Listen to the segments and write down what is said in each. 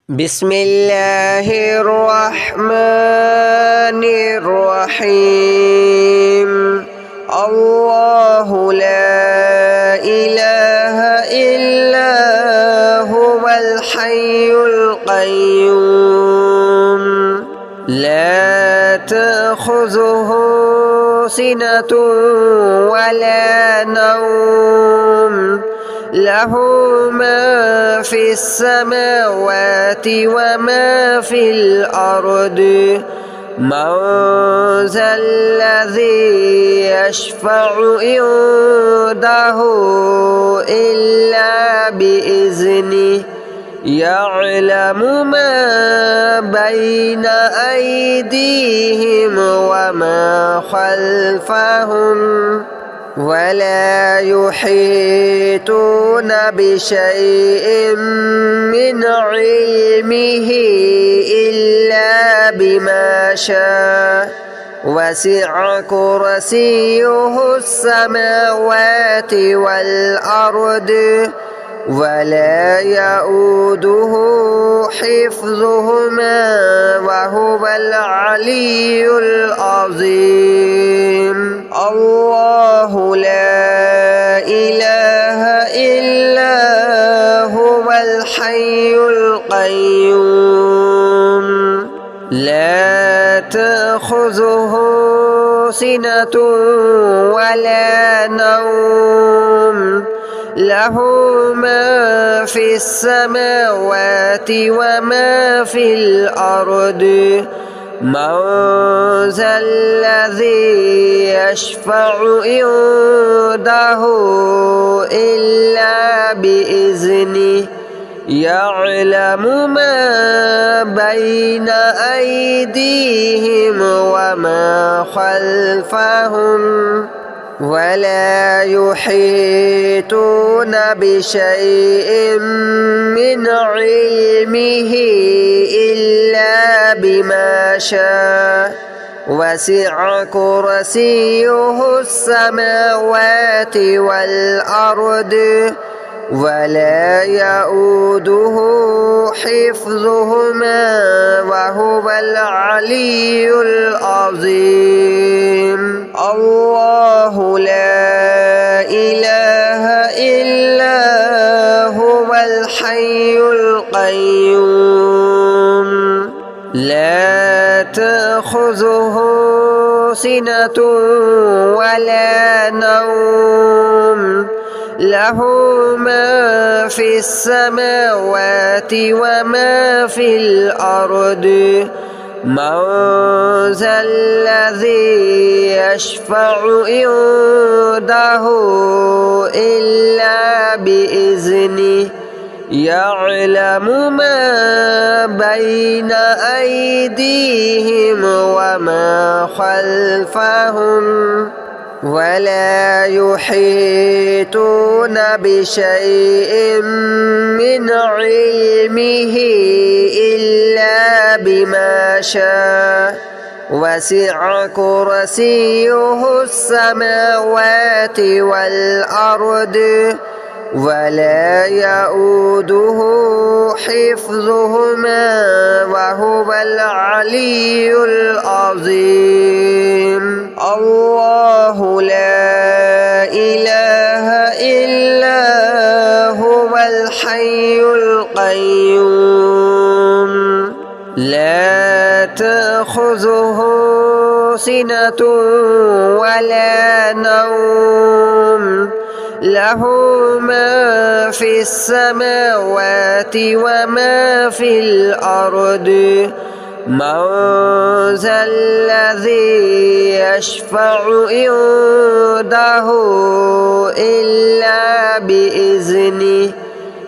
بسم الله الرحمن الرحيم. الله لا إله إلا هو الحي القيوم لا تأخذه سنة ولا نوم له ما في السماوات وما في الأرض من ذا الذي يشفع عنده إلا بإذنه يعلم ما بين أيديهم وما خلفهم ولا يحيطون بشيء من علمه إلا بما شاء وسع كرسيه السماوات والأرض ولا يؤوده حفظهما وهو العلي العظيم. الله لا إله إلا هو الحي القيوم لا تأخذه سنة ولا نوم له ما في السماوات وما في الأرض من ذا الذي يشفع عنده إلا بإذنه يعلم ما بين أيديهم وما خلفهم ولا يحيطون بشيء من علمه إلا بما شاء وسع كرسيه السماوات والأرض ولا يؤوده حفظهما وهو العلي العظيم. الله لا إله إلا هو الحي القيوم لا تأخذه سنة ولا نوم له ما في السماوات وما في الأرض من ذا الذي يشفع عنده إلا بإذنه يعلم ما بين أيديهم وما خلفهم ولا يحيطون بشيء من علمه إلا بما شاء وسع كرسيه السماوات والأرض ولا يؤوده حفظهما وهو العلي العظيم. الله لا إله إلا هو الحي القيوم لا تأخذه سنة ولا نوم له ما في السماوات وما في الأرض من ذا الذي يشفع عنده إلا بإذنه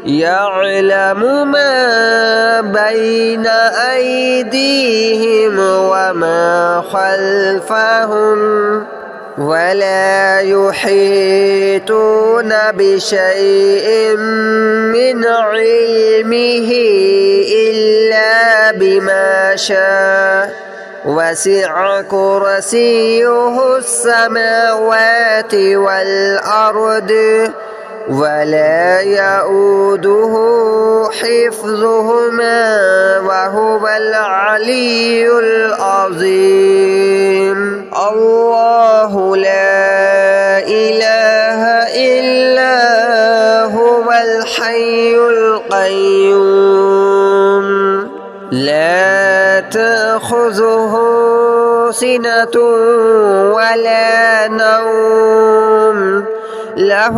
يعلم ما بين أيديهم وما خلفهم ولا يحيطون بشيء من علمه إلا بما شاء وسع كرسيه السماوات والأرض ولا يؤوده حفظهما وهو العلي العظيم. الله لا إله إلا هو الحي القيوم لا تأخذه سنة ولا نوم له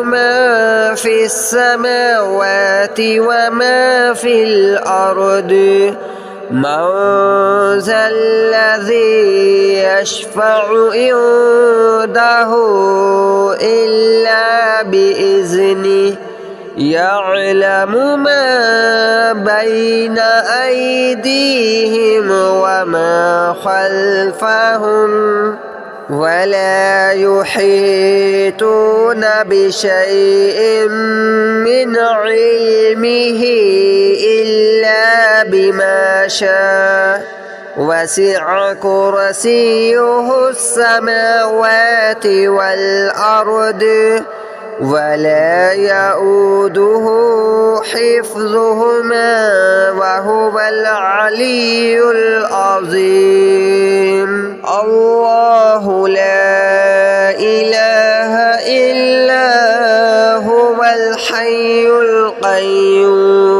ما في السماوات وما في الأرض من ذا الذي يشفع عنده إلا بإذنه يعلم ما بين أيديهم وما خلفهم ولا يحيطون بشيء من علمه إلا بما شاء وسع كرسيه السماوات والأرض ولا يؤوده حفظهما وهو العلي العظيم. الله لا إله إلا هو الحي القيوم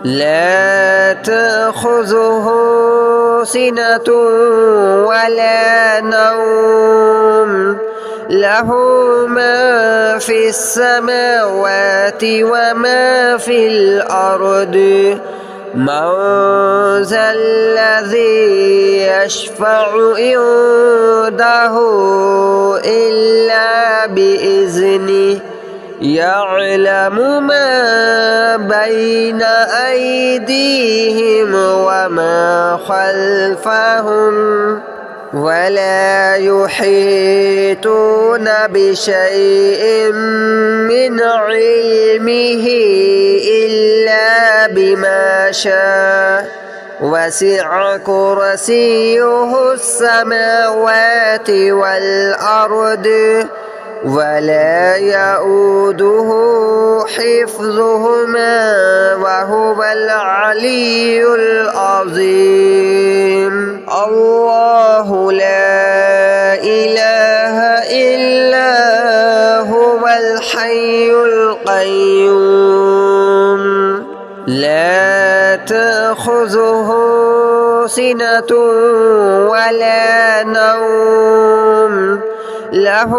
لا تأخذه سنة ولا نوم له ما في السماوات وما في الأرض من ذا الذي يشفع عنده إلا بإذنه يعلم ما بين أيديهم وما خلفهم ولا يحيطون بشيء من علمه إلا بما شاء وسع كرسيه السماوات والأرض ولا يؤوده حفظهما وهو العلي العظيم. الله لا إله إلا هو الحي القيوم لا تأخذه سنة ولا نوم له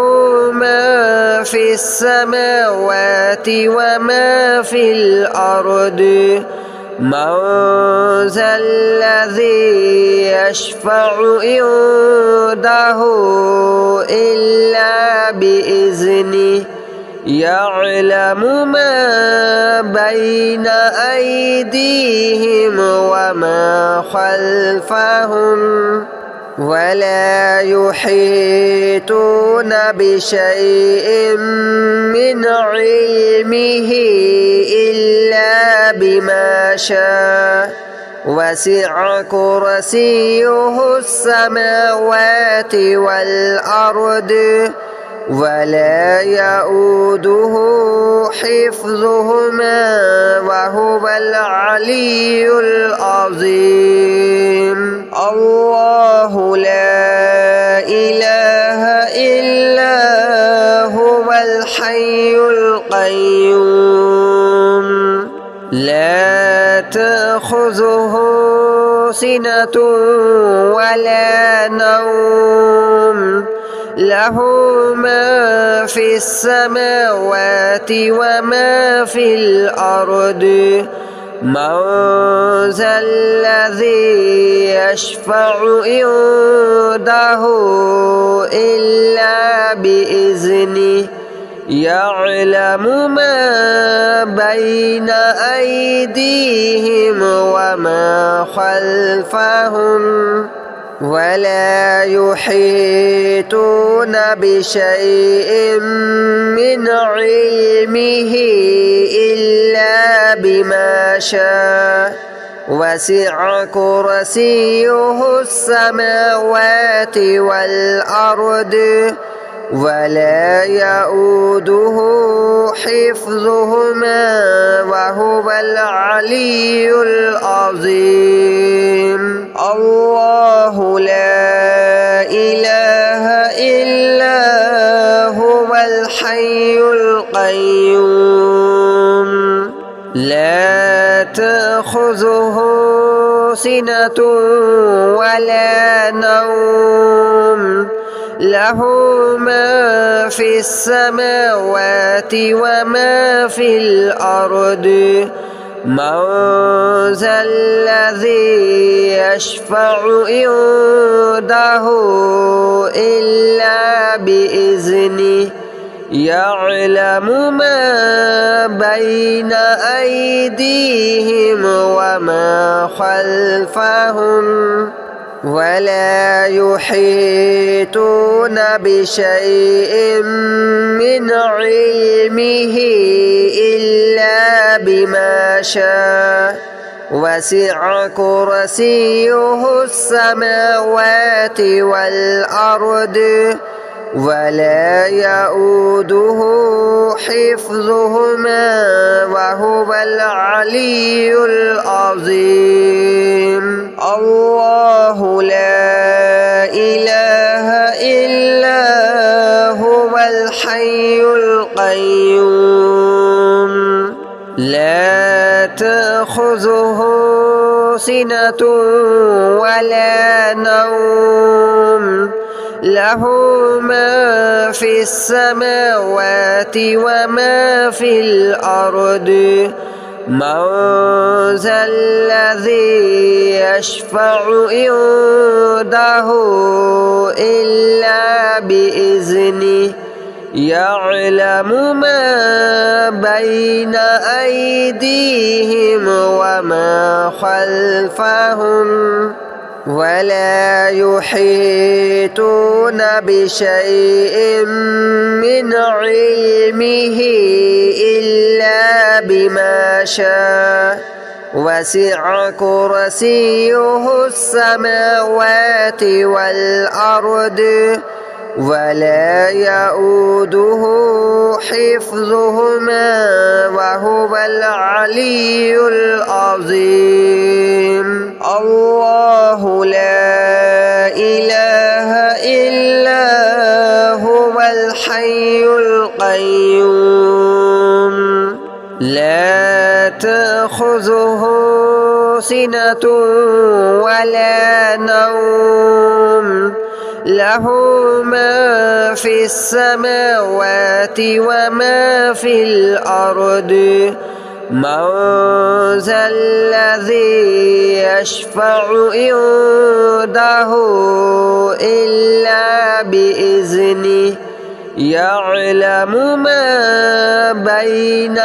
ما في السماوات وما في الأرض من ذا الذي يشفع عنده إلا بإذنه يعلم ما بين أيديهم وما خلفهم ولا يحيطون بشيء من علمه إلا بما شاء وسع كرسيه السماوات والأرض ولا يؤوده حفظهما وهو العلي العظيم. الله لا إله إلا هو الحي القيوم لا تأخذه سنة ولا نوم له ما في السماوات وما في الأرض من ذا الذي يشفع عنده إلا بإذنه يعلم ما بين أيديهم وما خلفهم ولا يحيطون بشيء من علمه إلا بما شاء وسع كرسيه السماوات والأرض ولا يؤوده حفظهما وهو العلي العظيم. الله لا إله إلا هو الحي القيوم لا تأخذه سنة ولا نوم له ما في السماوات وما في الأرض من ذا الذي يشفع عنده إلا بإذنه يعلم ما بين أيديهم وما خلفهم ولا يحيطون بشيء من علمه إلا بما شاء وسع كرسيه السماوات والأرض ولا يؤوده حفظهما وهو العلي العظيم. الله لا إله إلا هو الحي القيوم لا تأخذه سنة ولا نوم له ما في السماوات وما في الأرض من ذا الذي يشفع عنده إلا بإذنه يعلم ما بين أيديهم وما خلفهم ولا يحيطون بشيء من علمه إلا بما شاء وسع كرسيه السماوات والأرض ولا يؤوده حفظهما وهو العلي العظيم. الله لا إله إلا هو الحي القيوم لا تأخذه سنة ولا نوم له ما في السماوات وما في الأرض من ذا الذي يشفع عنده إلا بإذنه يعلم ما بين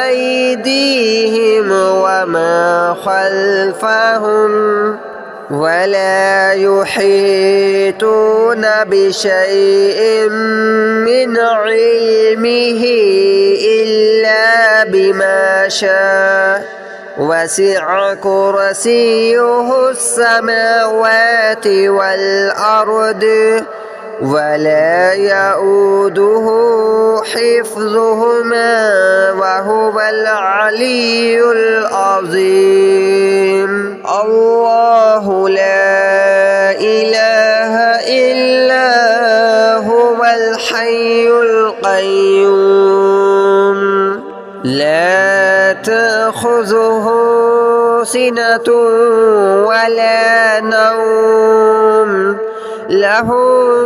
أيديهم وما خلفهم ولا يحيطون بشيء من علمه إلا بما شاء وسع كرسيه السماوات والأرض ولا يؤوده حفظهما وهو العلي العظيم. الله لا إله إلا هو الحي القيوم لا تأخذه سنة ولا نوم له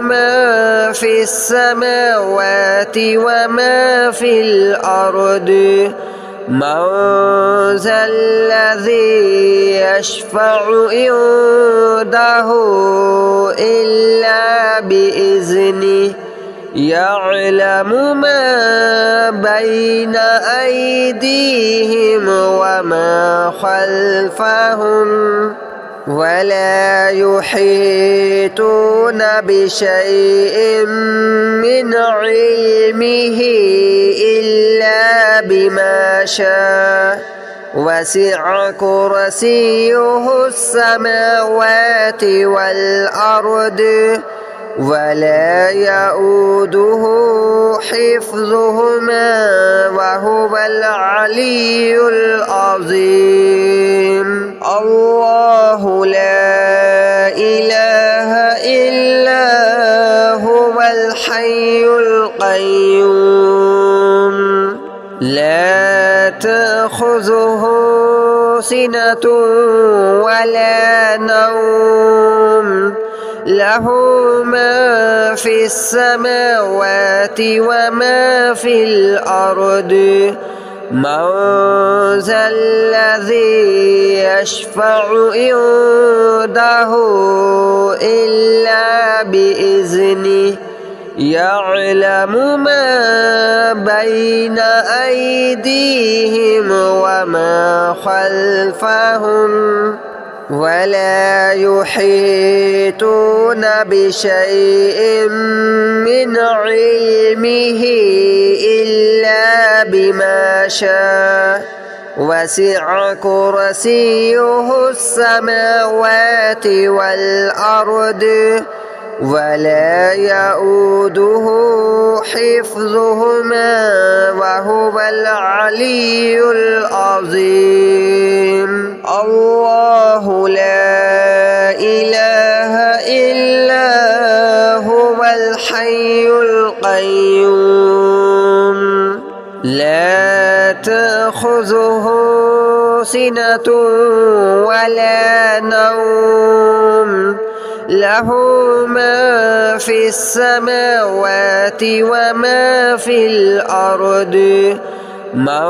ما في السماوات وما في الأرض من ذا الذي يشفع عنده إلا بإذنه يعلم ما بين أيديهم وما خلفهم ولا يحيطون بشيء من علمه إلا بما شاء وسع كرسيه السماوات والأرض ولا يؤوده حفظهما وهو العلي العظيم. الله لا إله إلا هو الحي القيوم لا تأخذه سنة ولا نوم له ما في السماوات وما في الأرض من ذا الذي يشفع عنده إلا بإذنه يعلم ما بين أيديهم وما خلفهم ولا يحيطون بشيء من علمه إلا بما شاء وسع كرسيه السماوات والأرض ولا يؤوده حفظهما وهو العلي العظيم. الله لا إله إلا هو الحي القيوم لا تأخذه سنة ولا نوم له ما في السماوات وما في الأرض من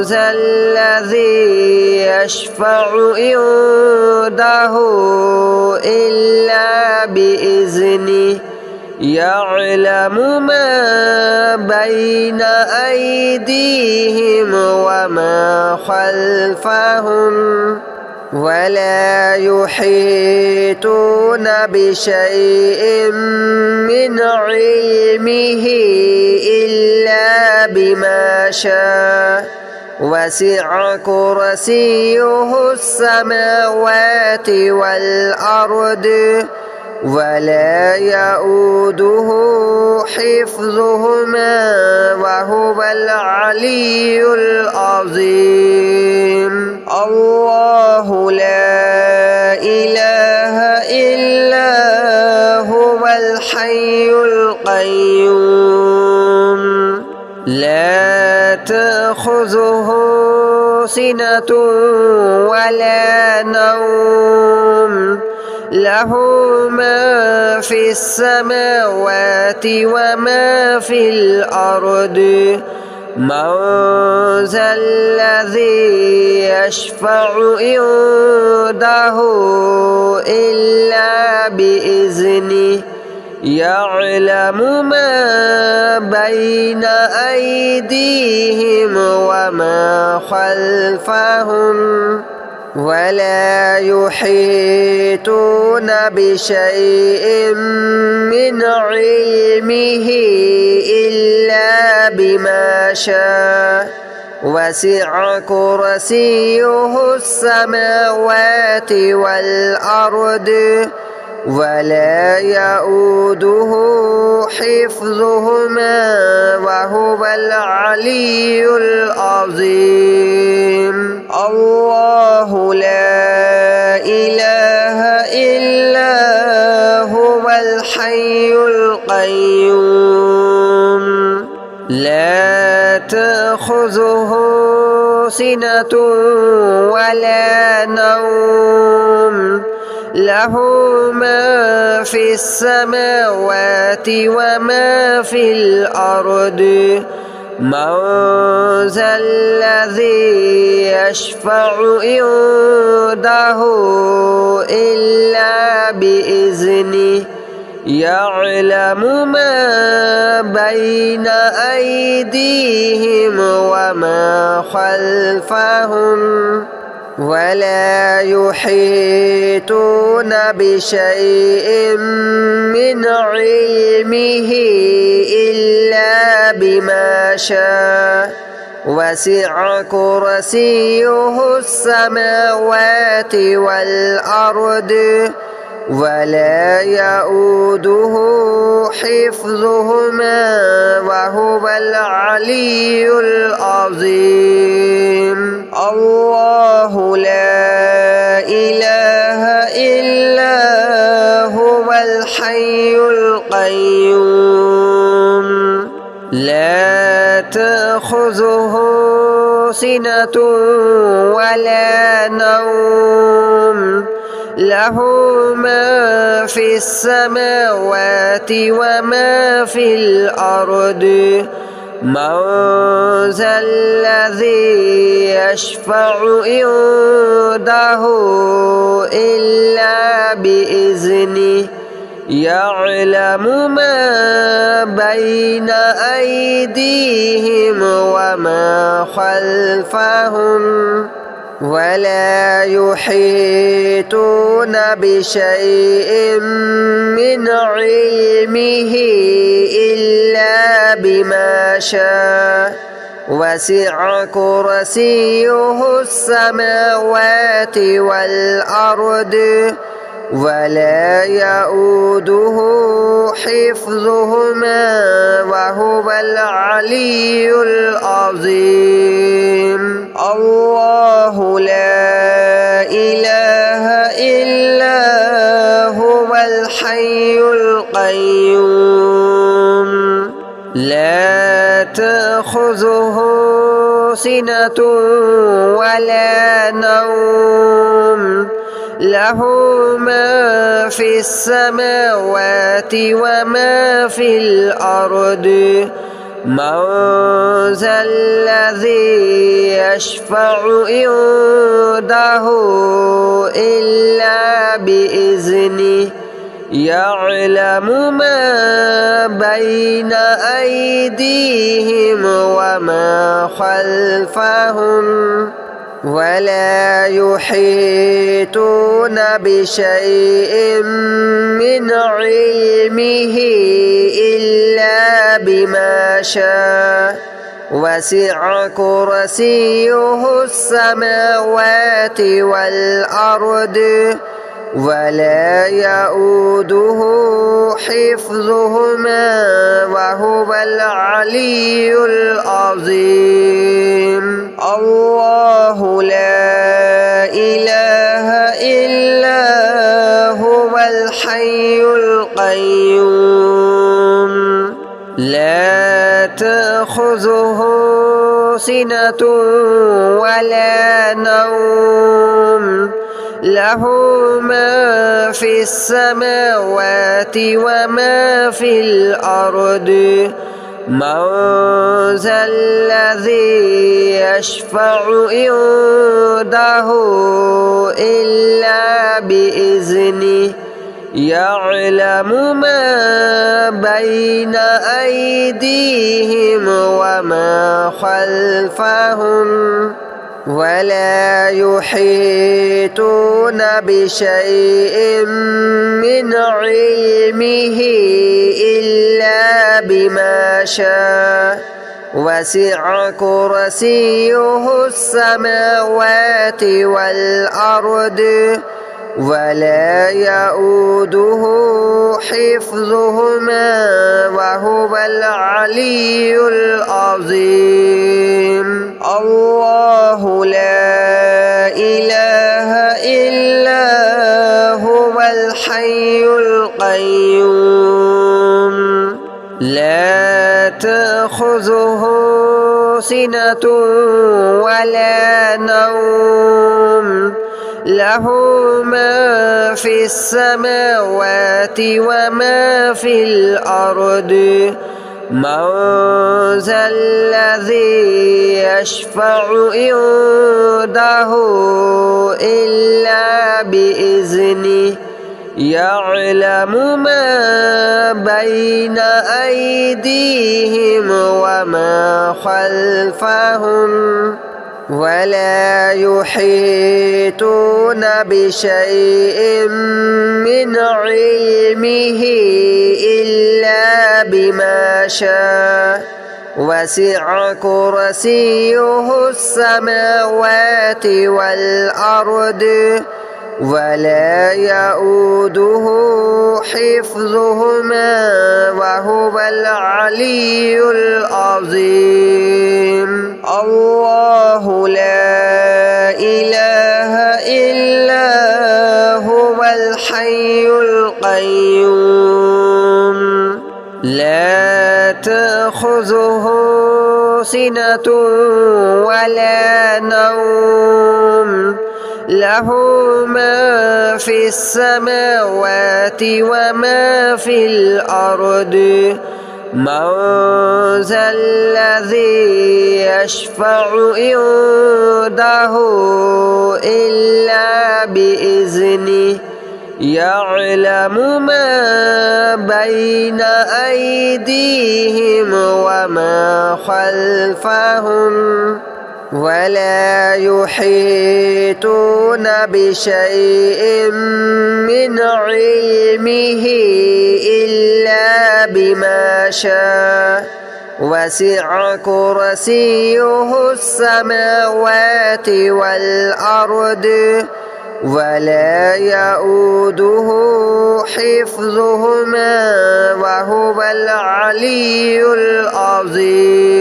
ذا الذي يشفع عنده إلا بإذنه يعلم ما بين أيديهم وما خلفهم ولا يحيطون بشيء من علمه إلا بما شاء وسع كرسيه السماوات والأرض ولا يؤوده حفظهما وهو العلي العظيم. الله لا إله إلا هو الحي القيوم لا تأخذه سنة ولا نوم له ما في السماوات وما في الأرض من ذا الذي يشفع عنده إلا بإذنه يعلم ما بين أيديهم وما خلفهم ولا يحيطون بشيء من علمه إلا بما شاء وسع كرسيه السماوات والأرض ولا يؤوده حفظهما وهو العلي العظيم. الله لا إله إلا هو الحي القيوم لا تأخذه سنة ولا نوم له ما في السماوات وما في الأرض من ذا الذي يشفع عنده إلا بإذنه يعلم ما بين أيديهم وما خلفهم ولا يحيطون بشيء من علمه إلا بما شاء وسع كرسيه السماوات والأرض ولا يؤوده حفظهما وهو العلي العظيم. الله لا إله إلا هو الحي القيوم لا تأخذه سنة ولا نوم له ما في السماوات وما في الأرض من ذا الذي يشفع عنده إلا بإذنه يعلم ما بين أيديهم وما خلفهم ولا يحيطون بشيء من علمه إلا بما شاء وسع كرسيه السماوات والأرض ولا يؤوده حفظهما وهو العلي العظيم. الله لا إله إلا هو الحي القيوم لا تأخذه سنة ولا نوم له ما في السماوات وما في الأرض من ذا الذي يشفع عنده إلا بإذنه يعلم ما بين أيديهم وما خلفهم ولا يحيطون بشيء من علمه إلا بما شاء وسع كرسيه السماوات والأرض ولا يؤوده حفظهما وهو العلي العظيم. الله لا إله إلا هو الحي القيوم لا تأخذه سنة ولا نوم له ما في السماوات وما في الأرض من ذا الذي يشفع عنده إلا بإذنه يعلم ما بين أيديهم وما خلفهم ولا يحيطون بشيء من علمه إلا بما شاء وسع كرسيه السماوات والأرض ولا يؤوده حفظهما وهو العلي العظيم. الله لا إله إلا هو الحي القيوم لا تأخذه سنة ولا نوم له ما في السماوات وما في الأرض من ذا الذي يشفع عنده إلا بإذنه يعلم ما بين أيديهم وما خلفهم ولا يحيطون بشيء من علمه إلا بما شاء وسع كرسيه السماوات والأرض ولا يؤوده حفظهما وهو العلي العظيم. الله لا إله إلا هو الحي القيوم لا تأخذه سنة ولا نوم له ما في السماوات وما في الأرض من ذا الذي يشفع عنده إلا بإذنه يعلم ما بين أيديهم وما خلفهم ولا يحيطون بشيء من علمه إلا بما شاء وسع كرسيه السماوات والأرض ولا يؤوده حفظهما وهو العلي العظيم.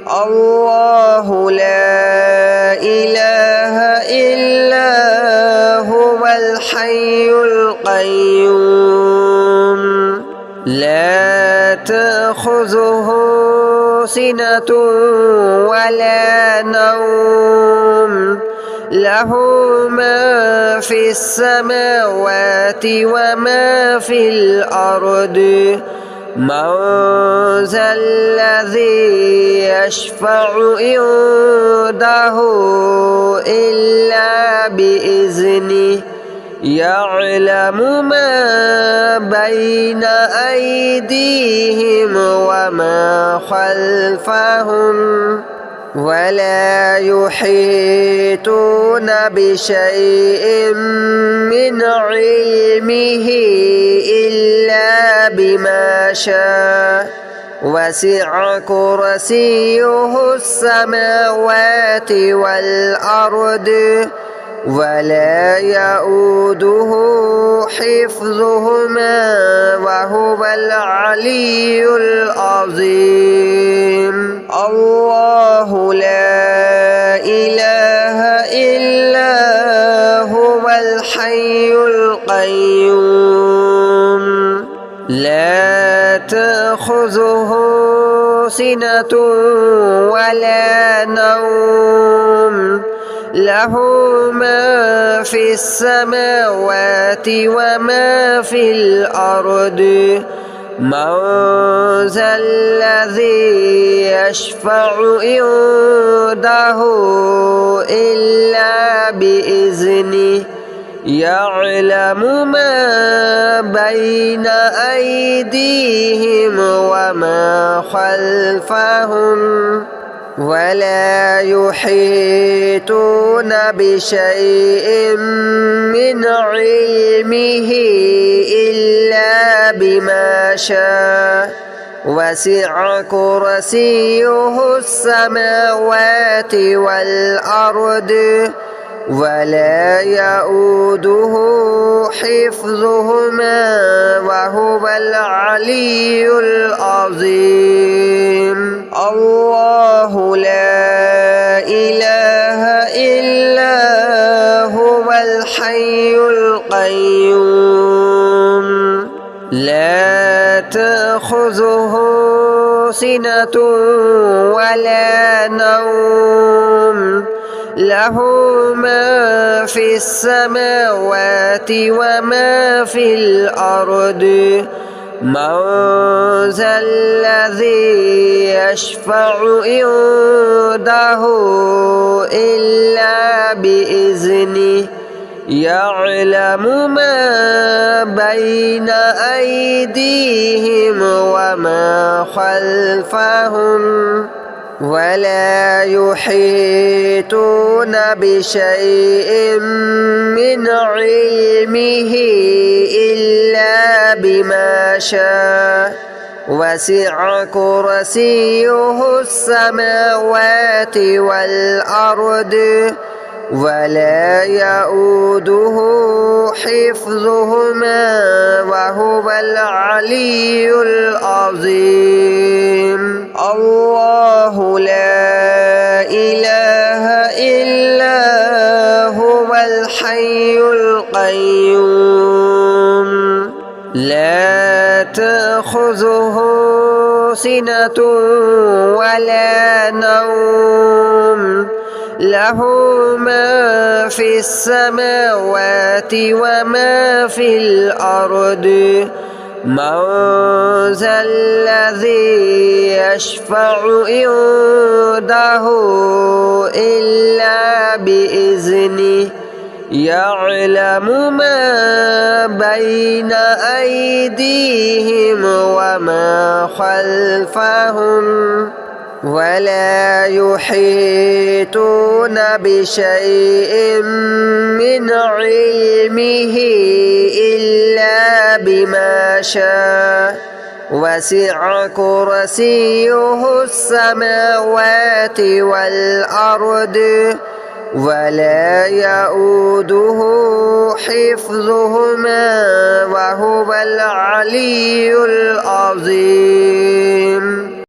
الله لا إله إلا هو الحي القيوم لا تأخذه سنة ولا نوم له ما في السماوات وما في الأرض من ذا الذي يشفع عنده إلا بإذنه يعلم ما بين أيديهم وما خلفهم ولا يحيطون بشيء من علمه إلا بما شاء وسع كرسيه السماوات والأرض ولا يؤوده حفظهما وهو العلي العظيم. الله لا إله إلا هو الحي القيوم لا تأخذه سنة ولا نوم له ما في السماوات وما في الأرض من ذا الذي يشفع عنده إلا بإذنه يعلم ما بين أيديهم وما خلفهم ولا يحيطون بشيء من علمه إلا بما شاء وسع كرسيه السماوات والأرض ولا يؤوده حفظهما وهو العلي العظيم. الله لا إله إلا هو الحي القيوم لا تأخذه سنة ولا نوم له ما في السماوات وما في الأرض من ذا الذي يشفع عنده إلا بإذنه يعلم ما بين أيديهم وما خلفهم ولا يحيطون بشيء من علمه إلا بما شاء وسع كرسيه السماوات والأرض ولا يؤوده حفظهما وهو العلي العظيم. الله لا إله إلا هو الحي القيوم لا تأخذه سنة ولا نوم له ما في السماوات وما في الأرض من ذا الذي يشفع عنده إلا بإذنه يعلم ما بين أيديهم وما خلفهم ولا يحيطون بشيء من علمه إلا بما شاء وسع كرسيه السماوات والأرض ولا يؤوده حفظهما وهو العلي العظيم.